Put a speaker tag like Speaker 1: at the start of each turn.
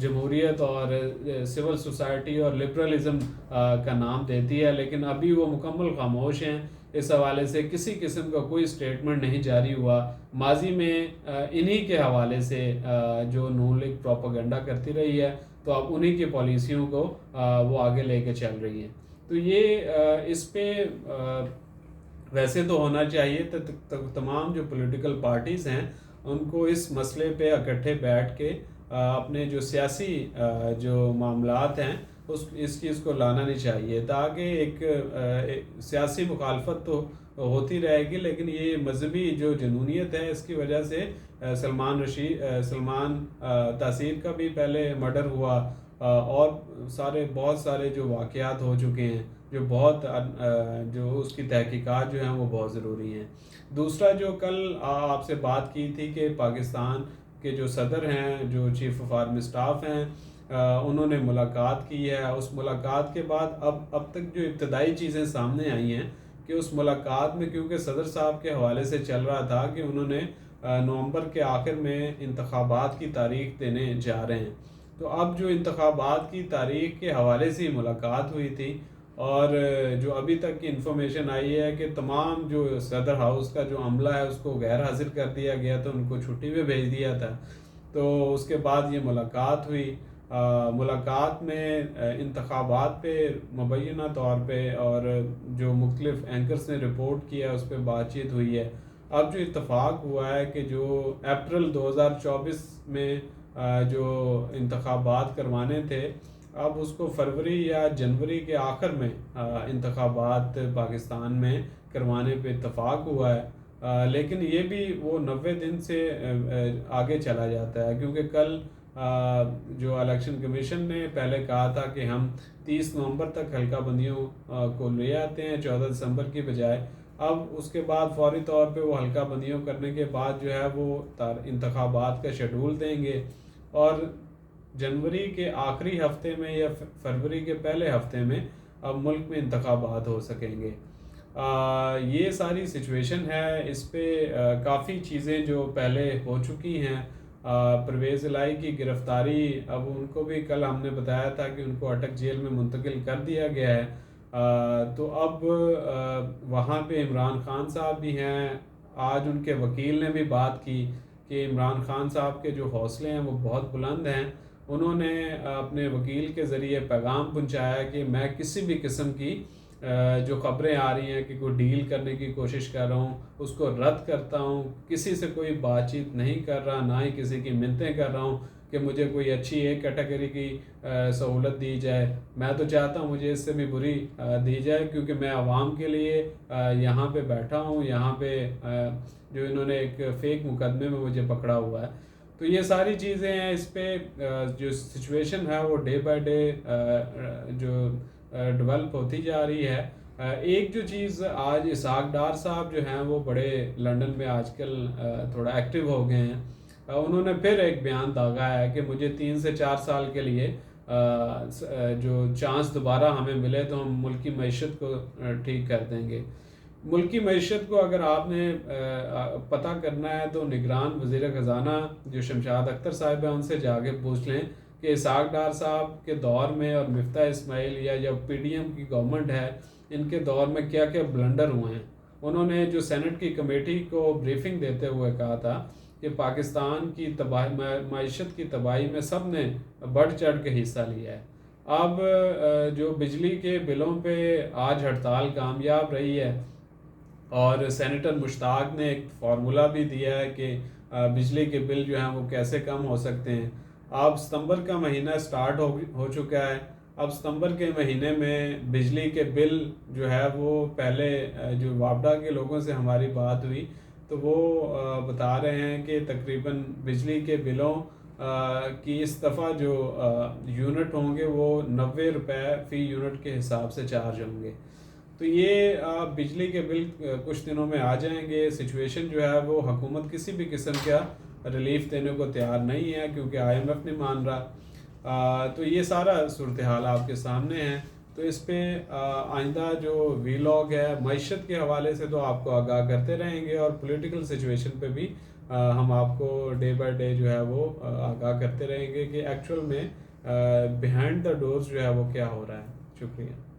Speaker 1: جمہوریت اور civil society اور لبرلزم کا نام دیتی ہے، لیکن ابھی وہ مکمل خاموش ہیں اس حوالے سے، کسی قسم کا کوئی سٹیٹمنٹ نہیں جاری ہوا۔ ماضی میں انہی کے حوالے سے جو نون لیگ پروپیگنڈا کرتی رہی ہے، تو اب انہی کی پالیسیوں کو وہ آگے لے کے چل رہی ہے۔ تو یہ اس پہ ویسے تو ہونا چاہیے تمام جو پولیٹیکل پارٹیز ہیں ان کو اس مسئلے پہ اکٹھے بیٹھ کے اپنے جو سیاسی جو معاملات ہیں اس چیز کو لانا نہیں چاہیے، تاکہ ایک سیاسی مخالفت تو ہوتی رہے گی، لیکن یہ مذہبی جو جنونیت ہے اس کی وجہ سے سلمان تاثیر کا بھی پہلے مرڈر ہوا، اور بہت سارے جو واقعات ہو چکے ہیں جو اس کی تحقیقات جو ہیں وہ بہت ضروری ہیں۔ دوسرا جو کل آپ سے بات کی تھی کہ پاکستان کے جو صدر ہیں، جو چیف آف آرمی اسٹاف ہیں، انہوں نے ملاقات کی ہے۔ اس ملاقات کے بعد اب تک جو ابتدائی چیزیں سامنے آئی ہیں کہ اس ملاقات میں، کیونکہ صدر صاحب کے حوالے سے چل رہا تھا کہ انہوں نے نومبر کے آخر میں انتخابات کی تاریخ دینے جا رہے ہیں، تو اب جو انتخابات کی تاریخ کے حوالے سے ملاقات ہوئی تھی، اور جو ابھی تک کی انفارمیشن آئی ہے کہ تمام جو صدر ہاؤس کا جو عملہ ہے اس کو غیر حاضر کر دیا گیا، تو ان کو چھٹی پہ بھیج دیا تھا۔ تو اس کے بعد یہ ملاقات ہوئی۔ ملاقات میں انتخابات پہ مبینہ طور پہ اور جو مختلف اینکرز نے رپورٹ کیا اس پہ بات چیت ہوئی ہے۔ اب جو اتفاق ہوا ہے کہ جو اپریل 2024 میں جو انتخابات کروانے تھے، اب اس کو فروری یا جنوری کے آخر میں انتخابات پاکستان میں کروانے پہ اتفاق ہوا ہے، لیکن یہ بھی وہ 90 دن سے آگے چلا جاتا ہے، کیونکہ کل جو الیکشن کمیشن نے پہلے کہا تھا کہ ہم 30 نومبر تک حلقہ بندیوں کو لے آتے ہیں 14 دسمبر کی بجائے۔ اب اس کے بعد فوری طور پہ وہ حلقہ بندیوں کرنے کے بعد جو ہے وہ انتخابات کا شیڈول دیں گے، اور جنوری کے آخری ہفتے میں یا فروری کے پہلے ہفتے میں اب ملک میں انتخابات ہو سکیں گے۔ یہ ساری سچویشن ہے، اس پہ کافی چیزیں جو پہلے ہو چکی ہیں۔ پرویز الہی کی گرفتاری، اب ان کو بھی کل ہم نے بتایا تھا کہ ان کو اٹک جیل میں منتقل کر دیا گیا ہے، تو اب وہاں پہ عمران خان صاحب بھی ہیں۔ آج ان کے وکیل نے بھی بات کی کہ عمران خان صاحب کے جو حوصلے ہیں وہ بہت بلند ہیں۔ انہوں نے اپنے وکیل کے ذریعے پیغام پہنچایا کہ میں کسی بھی قسم کی جو خبریں آ رہی ہیں کہ کوئی ڈیل کرنے کی کوشش کر رہا ہوں اس کو رد کرتا ہوں، کسی سے کوئی بات چیت نہیں کر رہا، نہ ہی کسی کی منتیں کر رہا ہوں کہ مجھے کوئی اچھی ایک کیٹیگری کی سہولت دی جائے۔ میں تو چاہتا ہوں مجھے اس سے بھی بری دی جائے، کیونکہ میں عوام کے لیے یہاں پہ بیٹھا ہوں، یہاں پہ جو انہوں نے ایک فیک مقدمے میں مجھے پکڑا ہوا ہے۔ تو یہ ساری چیزیں ہیں، اس پہ جو سچویشن ہے وہ ڈے بائی ڈے جو ڈیولپ ہوتی جا رہی ہے۔ ایک جو چیز آج اسحاق ڈار صاحب جو ہیں وہ بڑے لندن میں آج کل تھوڑا ایکٹیو ہو گئے ہیں، انہوں نے پھر ایک بیان داغا ہے کہ مجھے 3 سے 4 سال کے لیے جو چانس دوبارہ ہمیں ملے تو ہم ملکی معیشت کو ٹھیک کر دیں گے۔ ملکی معیشت کو اگر آپ نے پتہ کرنا ہے تو نگران وزیر خزانہ جو شمشاد اختر صاحب ہیں ان سے جا کے پوچھ لیں کہ اسحاق ڈار صاحب کے دور میں اور مفتاح اسماعیل یا جب پی ڈی ایم کی گورنمنٹ ہے ان کے دور میں کیا کیا بلنڈر ہوئے ہیں۔ انہوں نے جو سینٹ کی کمیٹی کو بریفنگ دیتے ہوئے کہا تھا کہ پاکستان کی معیشت کی تباہی میں سب نے بڑھ چڑھ کے حصہ لیا ہے۔ اب جو بجلی کے بلوں پہ آج ہڑتال کامیاب رہی ہے، اور سینیٹر مشتاق نے ایک فارمولا بھی دیا ہے کہ بجلی کے بل جو ہیں وہ کیسے کم ہو سکتے ہیں۔ اب ستمبر کا مہینہ سٹارٹ ہو چکا ہے۔ اب ستمبر کے مہینے میں بجلی کے بل جو ہے وہ پہلے جو وابڈا کے لوگوں سے ہماری بات ہوئی تو وہ بتا رہے ہیں کہ تقریباً بجلی کے بلوں کی اس دفعہ جو یونٹ ہوں گے وہ 90 روپے فی یونٹ کے حساب سے چارج ہوں گے۔ تو یہ بجلی کے بل کچھ دنوں میں آ جائیں گے۔ سچویشن جو ہے وہ حکومت کسی بھی قسم کا ریلیف دینے کو تیار نہیں ہے، کیونکہ IMF نہیں مان رہا۔ تو یہ سارا صورتحال آپ کے سامنے ہے۔ تو اس پہ آئندہ جو ویلاگ ہے معیشت کے حوالے سے تو آپ کو آگاہ کرتے رہیں گے، اور پولیٹیکل سچویشن پہ بھی ہم آپ کو ڈے بائی ڈے جو ہے وہ آگاہ کرتے رہیں گے کہ ایکچوئل میں بیہائنڈ دا ڈورز جو ہے وہ کیا ہو رہا ہے. شکریہ.